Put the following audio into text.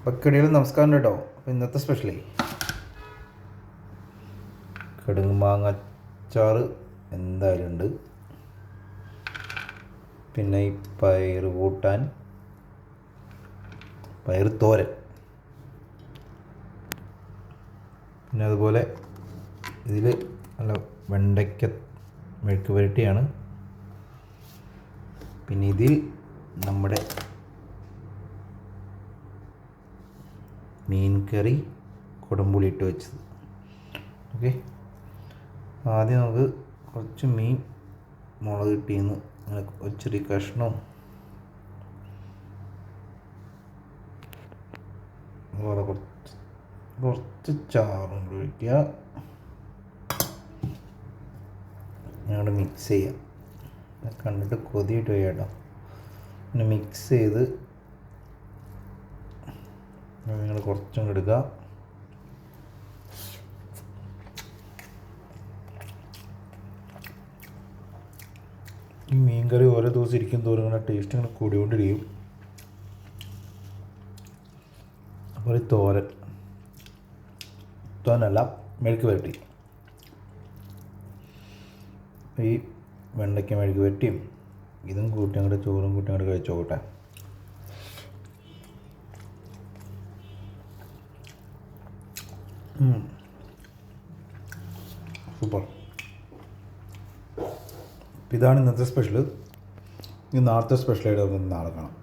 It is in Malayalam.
പക്കടിയിൽ നമസ്കാരം കേട്ടോ. അപ്പോൾ ഇന്നത്തെ സ്പെഷ്യലേ കടുക് മാങ്ങ അച്ചാറ് എന്തായാലും ഉണ്ട്. പിന്നെ ഈ പയർ കൂട്ടാൻ, പയർ തോരൻ, പിന്നെ അതുപോലെ ഇതിൽ നല്ല വെണ്ടയ്ക്ക മെഴുക്ക് പുരട്ടിയാണ്. പിന്നെ ഇതിൽ നമ്മുടെ മീൻ കറി കുടംപുളി ഇട്ട് വെച്ചത്. ഓക്കെ, ആദ്യം നമുക്ക് കുറച്ച് മീൻ മുളക് ഇട്ടിന്ന് അങ്ങനെ ഒത്തിരി കഷ്ണവും അതുപോലെ കുറച്ച് ചാറും ഒഴിക്കുക. ഞങ്ങൾ മിക്സ് ചെയ്യാം. കണ്ടിട്ട് കൊതിയിട്ട് പോയി കേട്ടോ. പിന്നെ മിക്സ് ചെയ്ത് നിങ്ങൾ കുറച്ചും എടുക്കുക. ഈ മീൻ കറി ഓരോ ദിവസം ഇരിക്കും തോറും ഇങ്ങനെ ടേസ്റ്റ് ഇങ്ങനെ കൂടിക്കൊണ്ടിരിക്കും. അപ്പോൾ ഒരു തോരനല്ല, മെഴുക്ക് പുരട്ടി. ഈ വെണ്ടയ്ക്ക മെഴുക്ക് പുരട്ടിയും ഇതും കൂട്ടി അങ്ങോട്ട് ചോറും കൂട്ടി അങ്ങോട്ട് കഴിച്ചോട്ടെ. സൂപ്പർ. ഇതാണ് ഇന്നത്തെ സ്പെഷ്യൽ. ഈ നാളത്തെ സ്പെഷ്യലായിട്ട് നമുക്ക് നാളെ കാണാം.